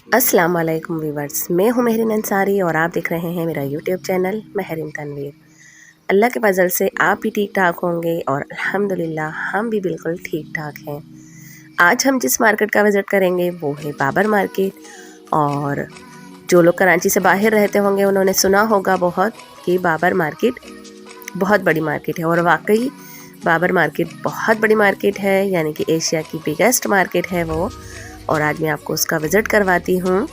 अस्सलाम वालेकुम व्यूवर्स, मैं हूं महरीन अंसारी और आप देख रहे हैं मेरा यूट्यूब चैनल महरीन तनवीर। अल्लाह के फजल से आप भी ठीक ठाक होंगे और अल्हम्दुलिल्लाह हम भी बिल्कुल ठीक ठाक हैं। आज हम जिस मार्केट का विज़िट करेंगे वो है बाबर मार्केट। और जो लोग कराची से बाहर रहते होंगे उन्होंने सुना होगा बहुत कि बाबर मार्केट बहुत बड़ी मार्केट है, और वाकई बाबर मार्केट बहुत बड़ी मार्केट है, यानी कि एशिया की बिगेस्ट मार्केट है वो। और आज मैं आपको उसका विज़िट करवाती हूँ।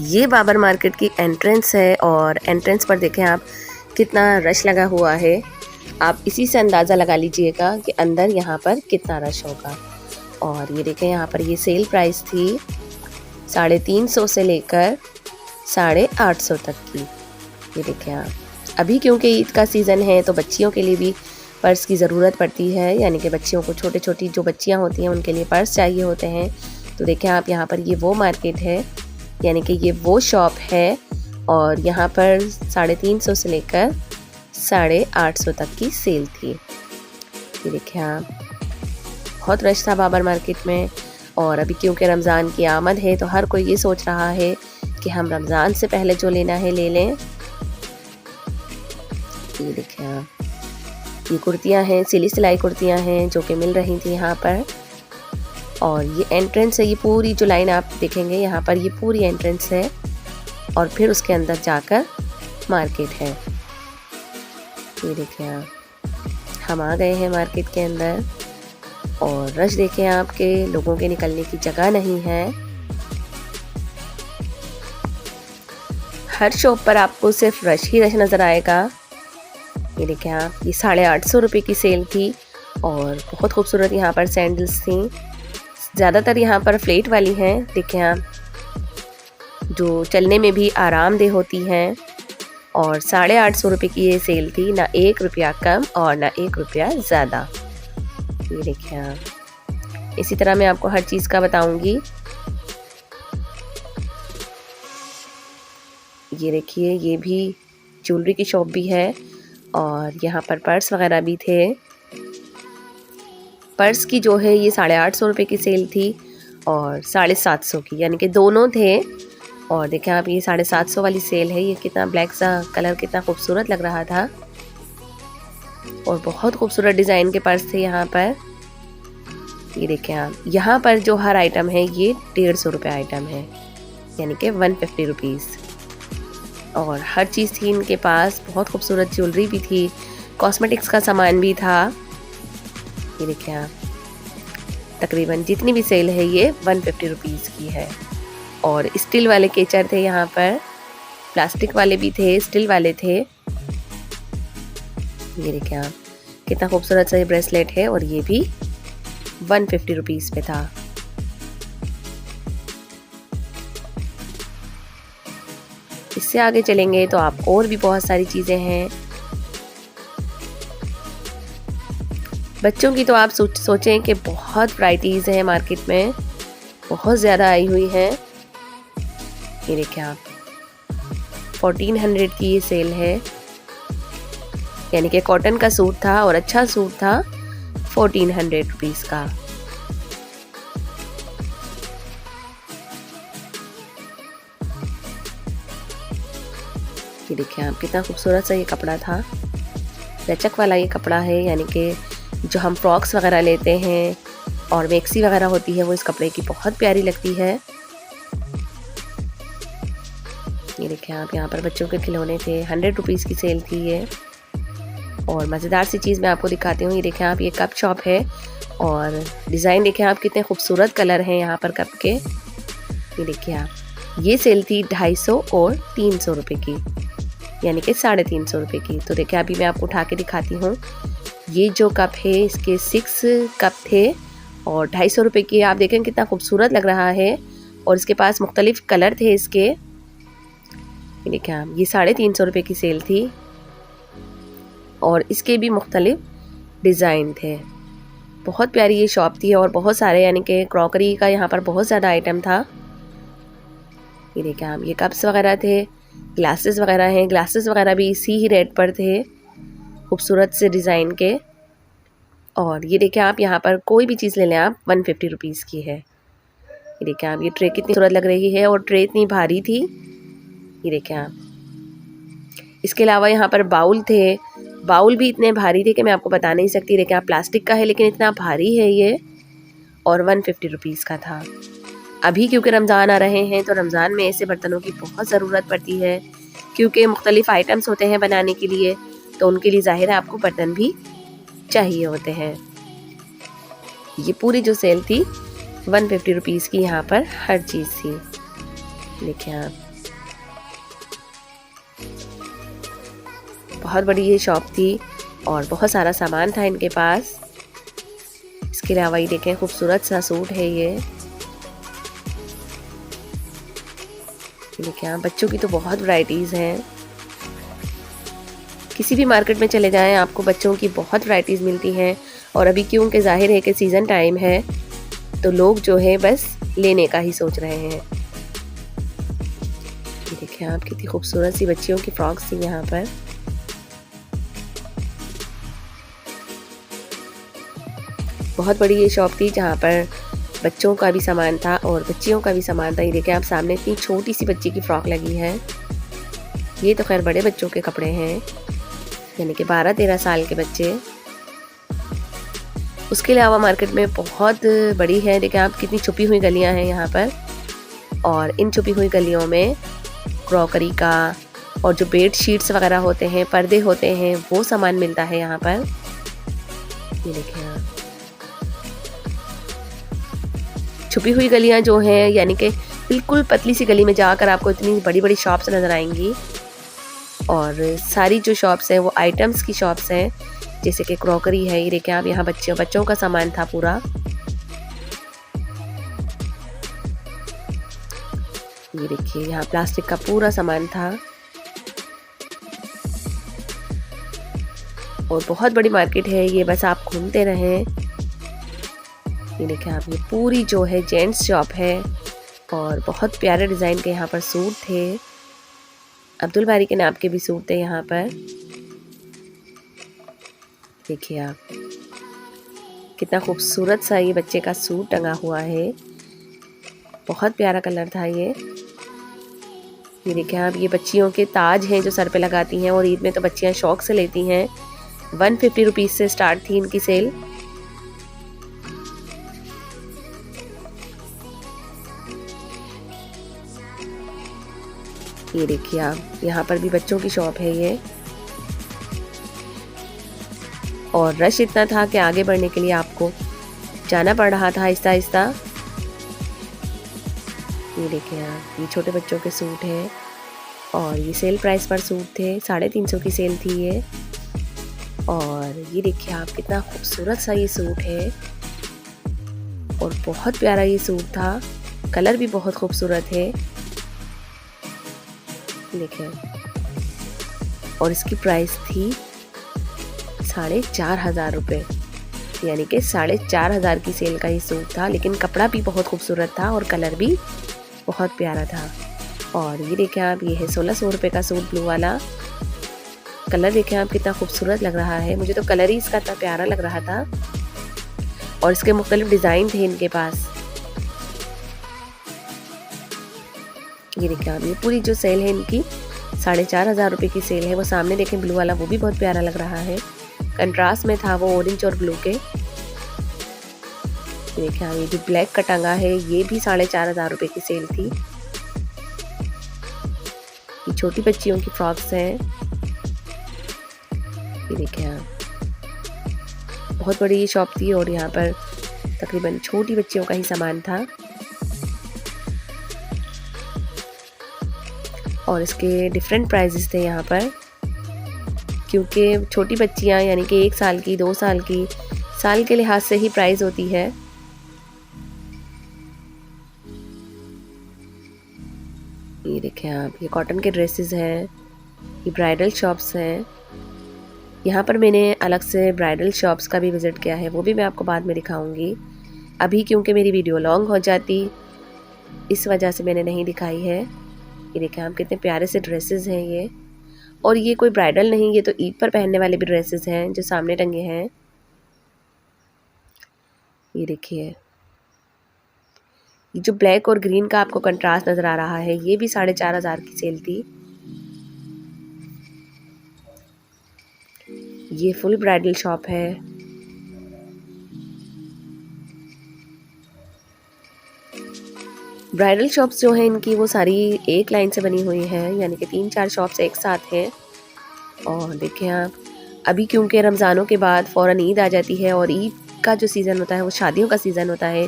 ये बाबर मार्केट की एंट्रेंस है और एंट्रेंस पर देखें आप कितना रश लगा हुआ है। आप इसी से अंदाज़ा लगा लीजिएगा कि अंदर यहाँ पर कितना रश होगा। और ये देखें यहाँ पर ये सेल प्राइस थी 350 से लेकर 850 तक की। ये देखें आप, अभी क्योंकि ईद का सीज़न है तो बच्चियों के लिए भी पर्स की ज़रूरत पड़ती है, यानी कि बच्चियों को छोटी छोटी जो बच्चियां होती हैं उनके लिए पर्स चाहिए होते हैं। तो देखें आप यहाँ पर ये वो मार्केट है, यानी कि ये वो शॉप है। और यहाँ पर 350 से लेकर 850 तक की सेल थी। ये देखें आप, बहुत रश था बाबर मार्केट में। और अभी क्योंकि रमज़ान की आमद है तो हर कोई ये सोच रहा है कि हम रमज़ान से पहले जो लेना है ले लें। ये देखें आप, ये कुर्तियाँ हैं, सिली सिलाई कुर्तियाँ हैं जो कि मिल रही थी यहाँ पर। और ये एंट्रेंस है, ये पूरी जो लाइन आप देखेंगे यहाँ पर ये पूरी एंट्रेंस है और फिर उसके अंदर जाकर मार्केट है। ये देखें आप, हम आ गए हैं मार्केट के अंदर और रश देखें आपके लोगों के निकलने की जगह नहीं है। हर शॉप पर आपको सिर्फ रश ही रश नज़र आएगा। ये देखें आप, ये 850 रुपये की सेल थी और बहुत खूबसूरत यहाँ पर सैंडल्स थी। ज़्यादातर यहाँ पर फ्लेट वाली हैं, देखें आप, जो चलने में भी आरामदेह होती हैं। और 850 रुपये की ये सेल थी, ना 1 रुपया कम और ना 1 रुपया ज़्यादा। ये देखें आप, इसी तरह मैं आपको हर चीज़ का बताऊंगी। ये देखिए, ये भी ज्वेलरी की शॉप भी है और यहाँ पर पर्स वगैरह भी थे। पर्स की जो है ये 850 रुपये की सेल थी और 750 की, यानी कि दोनों थे। और देखें आप, ये 750 वाली सेल है। ये कितना ब्लैक सा कलर कितना खूबसूरत लग रहा था और बहुत खूबसूरत डिज़ाइन के पर्स थे यहाँ पर। ये देखें आप, यहाँ पर जो हर आइटम है ये 150 रुपये आइटम है, यानी कि 150 रुपीज़। और हर चीज़ थी इनके पास, बहुत खूबसूरत ज्वेलरी भी थी, कॉस्मेटिक्स का सामान भी था। ये देखिए आप, तकरीबन जितनी भी सेल है ये 150 रुपीज़ की है। और स्टील वाले केचर थे यहाँ पर, प्लास्टिक वाले भी थे, स्टील वाले थे। ये देखिए आप, कितना खूबसूरत सा ये ब्रेसलेट है और ये भी 150 रुपीज़ पे था। इससे आगे चलेंगे तो आप और भी बहुत सारी चीज़ें हैं। बच्चों की तो आप सोचें कि बहुत वैराइटीज़ हैं मार्केट में, बहुत ज़्यादा आई हुई हैं। ये देखिए आप, 1400 की ये सेल है, यानी कि कॉटन का सूट था और अच्छा सूट था, 1400 रुपीज़ का। ये देखिए आप, कितना खूबसूरत सा ये कपड़ा था, लचक वाला ये कपड़ा है, यानी कि जो हम फ्रॉक्स वगैरह लेते हैं और मैक्सी वगैरह होती है वो इस कपड़े की बहुत प्यारी लगती है। ये देखिए आप, यहाँ पर बच्चों के खिलौने थे, 100 रुपीज़ की सेल थी ये। और मज़ेदार सी चीज़ मैं आपको दिखाती हूँ। ये देखें आप, ये कप शॉप है और डिज़ाइन देखें आप, कितने खूबसूरत कलर हैं यहाँ पर कप के। ये देखिए आप, ये सेल थी 250 और 300 रुपये की, यानी कि 350 रुपये की। तो देखिए अभी मैं आपको उठा के दिखाती हूँ। ये जो कप है इसके 6 कप थे और 250 रुपये की। आप देखें कितना खूबसूरत लग रहा है और इसके पास मुख्तलिफ कलर थे इसके। ये देखें आप, ये 350 रुपये की सेल थी और इसके भी मुख्तलिफ डिज़ाइन थे। बहुत प्यारी ये शॉप थी और बहुत सारे, यानी कि क्रॉकरी का यहाँ पर बहुत ज़्यादा आइटम था। ये देखें आप, ये कप्स वगैरह थे, ग्लासेस वगैरह हैं, ग्लासेस वगैरह भी इसी ही रेट पर थे, खूबसूरत से डिज़ाइन के। और ये देखें आप, यहाँ पर कोई भी चीज़ ले लें आप 150 रुपीज़ की है। ये देखिए आप, ये ट्रे कितनी खूबसूरत लग रही है और ट्रे इतनी भारी थी। ये देखिए आप, इसके अलावा यहाँ पर बाउल थे, बाउल भी इतने भारी थे कि मैं आपको बता नहीं सकती। देखिए आप, प्लास्टिक का है लेकिन इतना भारी है ये, और 150 रुपीज़ का था। अभी क्योंकि रमज़ान आ रहे हैं तो रमज़ान में ऐसे बर्तनों की बहुत ज़रूरत पड़ती है, क्योंकि मुख्तलिफ़ आइटम्स होते हैं बनाने के लिए, तो उनके लिए ज़ाहिर है आपको बर्तन भी चाहिए होते हैं। ये पूरी जो सेल थी 150 रुपीज़ की, यहाँ पर हर चीज़ थी। देखिए आप, बहुत बड़ी ये शॉप थी और बहुत सारा सामान था इनके पास। इसके अलावा ये देखें, खूबसूरत सा सूट है ये। देखिए, बच्चों की तो बहुत वैरायटीज़ हैं। किसी भी मार्केट में चले जाएं आपको बच्चों की बहुत वैरायटीज़ मिलती हैं। और अभी क्योंकि ज़ाहिर है कि सीज़न टाइम है तो लोग जो है बस लेने का ही सोच रहे हैं। ये देखिए आप, कितनी खूबसूरत सी बच्चियों की फ्रॉक्स थी यहाँ पर। बहुत बड़ी ये शॉप थी जहाँ पर बच्चों का भी सामान था और बच्चियों का भी सामान था। ये देखिए आप, सामने इतनी छोटी सी बच्ची की फ्रॉक लगी है। ये तो खैर बड़े बच्चों के कपड़े हैं, यानी कि 12-13 साल के बच्चे। उसके अलावा मार्केट में बहुत बड़ी है। देखिए आप, कितनी छुपी हुई गलियां हैं यहाँ पर, और इन छुपी हुई गलियों में क्रॉकरी का और जो बेड शीट्स वगैरह होते हैं, पर्दे होते हैं, वो सामान मिलता है यहाँ पर। ये देखिए आप, छुपी हुई गलियां जो हैं, यानी कि बिल्कुल पतली सी गली में जाकर आपको इतनी बड़ी बड़ी शॉप्स नज़र आएंगी। और सारी जो शॉप्स हैं वो आइटम्स की शॉप्स हैं, जैसे कि क्रॉकरी है। ये देखिए आप, यहाँ बच्चों का सामान था पूरा। ये देखिए, यहाँ प्लास्टिक का पूरा सामान था और बहुत बड़ी मार्केट है ये, बस आप घूमते रहें। ये देखिए आप, ये पूरी जो है जेंट्स शॉप है और बहुत प्यारे डिज़ाइन के यहाँ पर सूट थे। अब्दुल बारी के नाप के भी सूट थे यहाँ पर। देखिए आप, कितना खूबसूरत सा ये बच्चे का सूट टंगा हुआ है, बहुत प्यारा कलर था ये। ये देखिए आप, ये बच्चियों के ताज हैं जो सर पे लगाती हैं, और ईद में तो बच्चियां शौक से लेती हैं। 150 रुपीज़ से स्टार्ट थी इनकी सेल। ये देखिए आप, यहाँ पर भी बच्चों की शॉप है ये, और रश इतना था कि आगे बढ़ने के लिए आपको जाना पड़ रहा था आहिस्ता आहिस्ता। ये देखिए आप, ये छोटे बच्चों के सूट हैं और ये सेल प्राइस पर सूट थे, 350 की सेल थी ये। और ये देखिए आप, कितना खूबसूरत सा ये सूट है और बहुत प्यारा ये सूट था, कलर भी बहुत खूबसूरत है। देखिए, और इसकी प्राइस थी 4,500 रुपये, यानी कि 4,500 की सेल का ये सूट था, लेकिन कपड़ा भी बहुत खूबसूरत था और कलर भी बहुत प्यारा था। और ये देखिए आप, ये है 1,600 रुपये का सूट, ब्लू वाला। कलर देखिए आप, कितना खूबसूरत लग रहा है, मुझे तो कलर ही इसका इतना प्यारा लग रहा था। और इसके मुख्तलिफ डिज़ाइन थे इनके पास। ये देखिए आप, ये पूरी जो सेल है इनकी 4,500 रुपये की सेल है। वो सामने देखें ब्लू वाला, वो भी बहुत प्यारा लग रहा है, कंट्रास्ट में था वो ऑरेंज और ब्लू के। देखिए आप, ये जो ब्लैक का टंगा है ये भी 4,500 रुपये की सेल थी। ये छोटी बच्चियों की फ्रॉक्स हैं। ये देखिए आप, बहुत बड़ी ये शॉप थी और यहाँ पर तकरीबन छोटी बच्चियों का ही सामान था। और इसके डिफरेंट प्राइजेस थे यहाँ पर, क्योंकि छोटी बच्चियाँ यानी कि 1 साल की, 2 साल की, साल के लिहाज से ही प्राइस होती है। ये देखें आप, ये कॉटन के ड्रेसेस हैं, ये ब्राइडल शॉप्स हैं। यहाँ पर मैंने अलग से ब्राइडल शॉप्स का भी विज़िट किया है, वो भी मैं आपको बाद में दिखाऊंगी। अभी क्योंकि मेरी वीडियो लॉन्ग हो जाती, इस वजह से मैंने नहीं दिखाई है। ये देखें आप, कितने प्यारे से ड्रेसेस हैं ये, और ये कोई ब्राइडल नहीं, ये तो ईद पर पहनने वाले भी ड्रेसेस हैं जो सामने टंगे हैं। ये देखिए, ये जो ब्लैक और ग्रीन का आपको कंट्रास्ट नज़र आ रहा है, ये भी 4,500 की सेल थी। ये फुल ब्राइडल शॉप है। ब्राइडल शॉप्स जो हैं इनकी वो सारी एक लाइन से बनी हुई हैं, यानी कि 3-4 शॉप्स एक साथ हैं। और देखें आप, अभी क्योंकि रमज़ानों के बाद फ़ौरन ईद आ जाती है और ईद का जो सीज़न होता है वो शादियों का सीज़न होता है,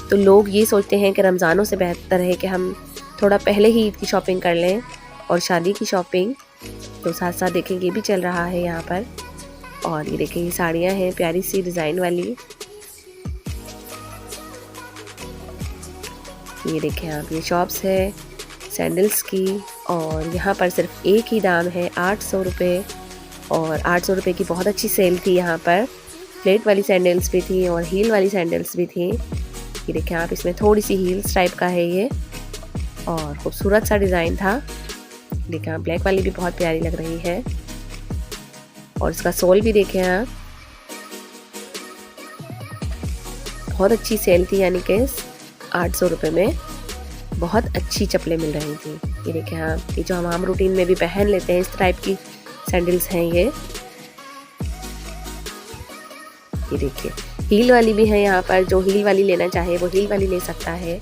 तो लोग ये सोचते हैं कि रमज़ानों से बेहतर है कि हम थोड़ा पहले ही ईद की शॉपिंग कर लें और शादी की शॉपिंग तो साथ साथ देखें ये भी चल रहा है यहाँ पर। और ये देखें, ये साड़ियाँ हैं प्यारी सी डिज़ाइन वाली। ये देखें आप, ये शॉप्स है सैंडल्स की और यहाँ पर सिर्फ एक ही दाम है 800 रुपये। और 800 रुपये की बहुत अच्छी सेल थी यहाँ पर। फ्लेट वाली सैंडल्स भी थी और हील वाली सैंडल्स भी थी। ये देखें आप, इसमें थोड़ी सी हील्स टाइप का है ये और खूबसूरत सा डिज़ाइन था। देखें आप, ब्लैक वाली भी बहुत प्यारी लग रही है और इसका सोल भी देखें आप, बहुत अच्छी सेल थी, यानी कि 800 रुपये में बहुत अच्छी चप्पलें मिल रही थी। ये देखें आप, ये जो हम आम रूटीन में भी पहन लेते हैं इस टाइप की सैंडल्स हैं ये देखिए। हील वाली भी है यहाँ पर, जो हील वाली लेना चाहे वो हील वाली ले सकता है।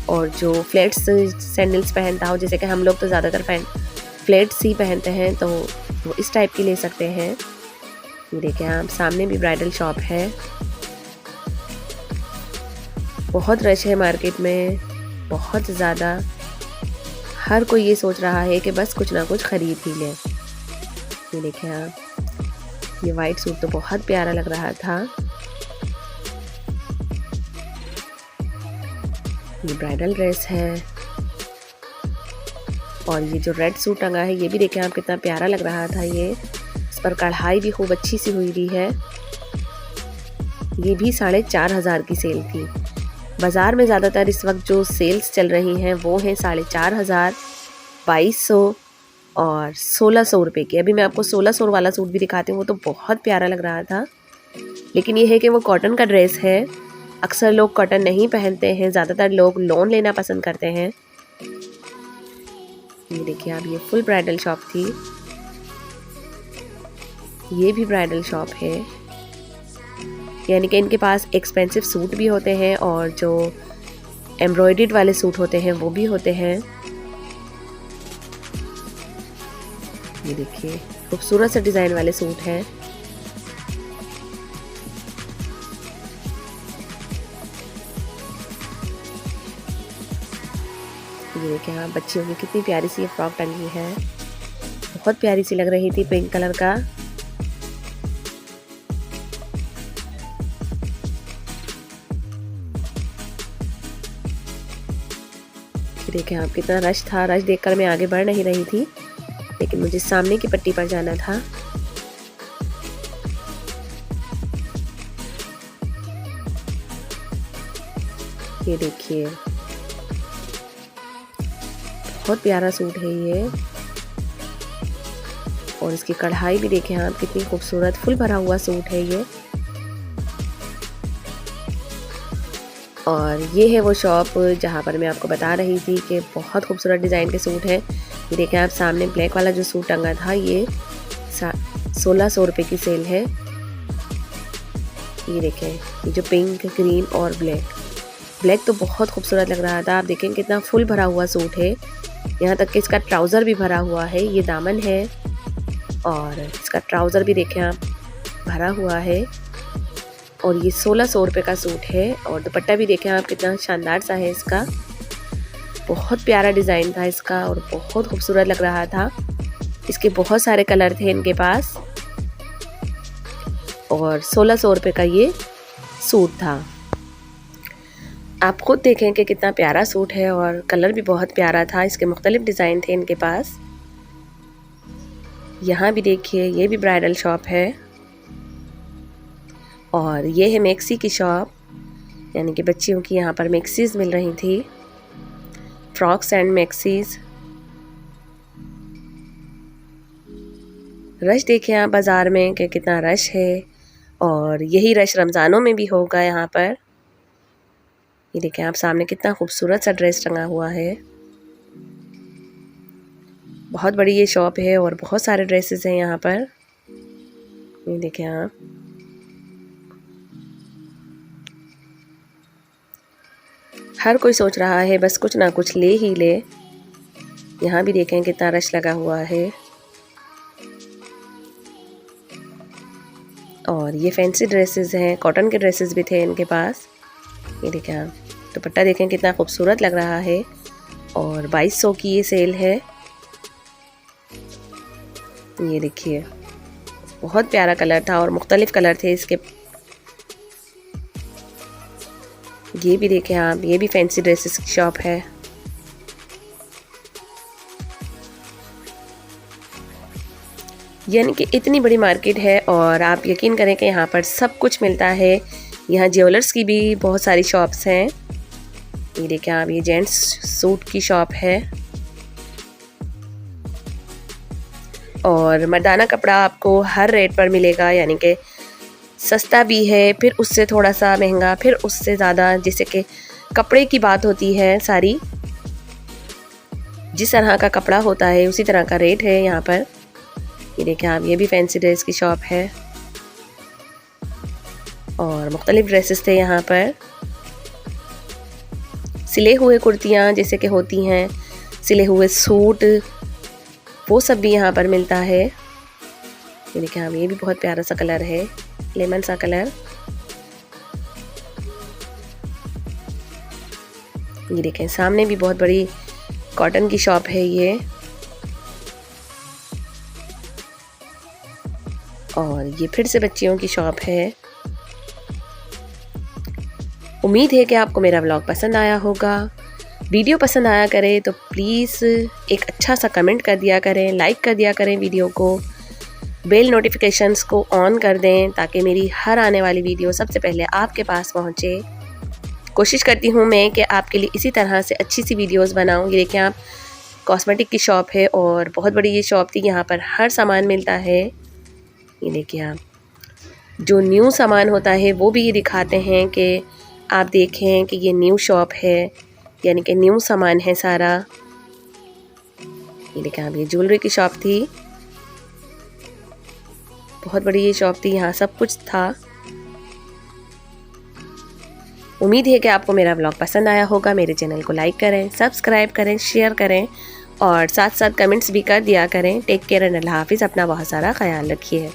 और जो फ्लैट्स सैंडल्स पहनता हो, जैसे कि हम लोग तो ज़्यादातर फ्लैट्स ही पहनते हैं, तो वो इस टाइप की ले सकते हैं। ये देखें आप, सामने भी ब्राइडल शॉप है। बहुत रश है मार्केट में, बहुत ज़्यादा। हर कोई ये सोच रहा है कि बस कुछ ना कुछ ख़रीद ही ले। ये देखें आप, ये वाइट सूट तो बहुत प्यारा लग रहा था। ये ब्राइडल ड्रेस है और ये जो रेड सूट टंगा है ये भी देखें आप कितना प्यारा लग रहा था। ये इस पर कढ़ाई भी खूब अच्छी सी हुई भी है। ये भी 4,500 की सेल थी। बाज़ार में ज़्यादातर इस वक्त जो सेल्स चल रही हैं वो हैं 4,500, 2,200 और 1,600 रुपये की। अभी मैं आपको 1,600 वाला सूट भी दिखाती हूँ, वो तो बहुत प्यारा लग रहा था। लेकिन ये है कि वो कॉटन का ड्रेस है, अक्सर लोग कॉटन नहीं पहनते हैं, ज़्यादातर लोग लॉन लेना पसंद करते हैं। ये देखिए आप, ये फुल ब्राइडल शॉप थी। ये भी ब्राइडल शॉप है, यानी कि इनके पास एक्सपेंसिव सूट भी होते हैं और जो एम्ब्रॉयडर्ड वाले सूट होते हैं वो भी होते हैं। ये देखिए, खूबसूरत से डिज़ाइन वाले सूट हैं। ये देखिए हाँ, बच्चियों की कितनी प्यारी सी ये फ्रॉक टंगी है, बहुत प्यारी सी लग रही थी, पिंक कलर का। देखें आप, कितना रश था। रश देखकर मैं आगे बढ़ नहीं रही थी, लेकिन मुझे सामने की पट्टी पर जाना था। ये देखिए, बहुत प्यारा सूट है ये और इसकी कढ़ाई भी देखें आप, कितनी खूबसूरत फुल भरा हुआ सूट है ये। और ये है वो शॉप जहाँ पर मैं आपको बता रही थी कि बहुत खूबसूरत डिज़ाइन के सूट हैं। ये देखें आप, सामने ब्लैक वाला जो सूट टंगा था ये 1,600 रुपये की सेल है। ये देखें, ये जो पिंक, ग्रीन और ब्लैक तो बहुत खूबसूरत लग रहा था। आप देखें कितना फुल भरा हुआ सूट है, यहाँ तक कि इसका ट्राउज़र भी भरा हुआ है। ये दामन है और इसका ट्राउज़र भी देखें आप भरा हुआ है। और ये 1,600 रुपये का सूट है और दुपट्टा भी देखें आप कितना शानदार सा है इसका। बहुत प्यारा डिज़ाइन था इसका और बहुत खूबसूरत लग रहा था। इसके बहुत सारे कलर थे इनके पास और 1,600 रुपये का ये सूट था। आप खुद देखें कि कितना प्यारा सूट है और कलर भी बहुत प्यारा था। इसके मुख्तलिफ डिज़ाइन थे इनके पास। यहाँ भी देखिए, ये भी ब्राइडल शॉप है और ये है मैक्सी की शॉप, यानी कि बच्चियों की यहाँ पर मैक्सीज मिल रही थी, फ्रॉक्स एंड मैक्सीज। रश देखिए आप बाज़ार में कि कितना रश है और यही रश रमज़ानों में भी होगा यहाँ पर। ये देखें आप सामने कितना खूबसूरत सा ड्रेस टंगा हुआ है। बहुत बड़ी ये शॉप है और बहुत सारे ड्रेसेस हैं यहाँ पर। ये देखें आप, हर कोई सोच रहा है बस कुछ ना कुछ ले ही ले। यहाँ भी देखें कितना रश लगा हुआ है। और ये फैंसी ड्रेसेस हैं, कॉटन के ड्रेसेस भी थे इनके पास। ये देखें आप, दुपट्टा देखें कितना खूबसूरत लग रहा है और 2200 की ये सेल है। ये देखिए बहुत प्यारा कलर था और मुख्तलिफ कलर थे इसके। ये भी देखें आप, ये भी फैंसी ड्रेसेस की शॉप है। यानी कि इतनी बड़ी मार्केट है और आप यकीन करें कि यहाँ पर सब कुछ मिलता है। यहाँ ज्वेलर्स की भी बहुत सारी शॉप्स हैं। ये देखें आप, ये जेंट्स सूट की शॉप है और मर्दाना कपड़ा आपको हर रेट पर मिलेगा, यानी कि सस्ता भी है, फिर उससे थोड़ा सा महंगा, फिर उससे ज़्यादा। जैसे कि कपड़े की बात होती है सारी, जिस तरह का कपड़ा होता है उसी तरह का रेट है यहाँ पर। ये देखें आप, ये भी फैंसी ड्रेस की शॉप है और मुख्तलिफ ड्रेसेस थे यहाँ पर। सिले हुए कुर्तियाँ जैसे कि होती हैं, सिले हुए सूट, वो सब भी यहाँ पर मिलता है। ये देखें आप, ये भी बहुत प्यारा सा कलर है, लेमन सा कलर। ये देखें सामने भी बहुत बड़ी कॉटन की शॉप है ये। और ये फिर से बच्चियों की शॉप है। उम्मीद है कि आपको मेरा व्लॉग पसंद आया होगा। वीडियो पसंद आया करे तो प्लीज़ एक अच्छा सा कमेंट कर दिया करें, लाइक कर दिया करें वीडियो को, बेल नोटिफिकेशंस को ऑन कर दें ताकि मेरी हर आने वाली वीडियो सबसे पहले आपके पास पहुंचे। कोशिश करती हूं मैं कि आपके लिए इसी तरह से अच्छी सी वीडियोस बनाऊं। ये देखें आप, कॉस्मेटिक की शॉप है और बहुत बड़ी ये शॉप थी। यहाँ पर हर सामान मिलता है। ये देखिए आप, जो न्यू सामान होता है वो भी ये दिखाते हैं कि आप देखें कि ये न्यू शॉप है, यानी कि न्यू सामान है सारा। ये देखें आप, ये ज्वेलरी की शॉप थी, बहुत बड़ी ये शॉप थी, यहाँ सब कुछ था। उम्मीद है कि आपको मेरा व्लॉग पसंद आया होगा। मेरे चैनल को लाइक करें, सब्सक्राइब करें, शेयर करें और साथ साथ कमेंट्स भी कर दिया करें। टेक केयर एंड अल्लाह हाफिज़। अपना बहुत सारा ख्याल रखिए।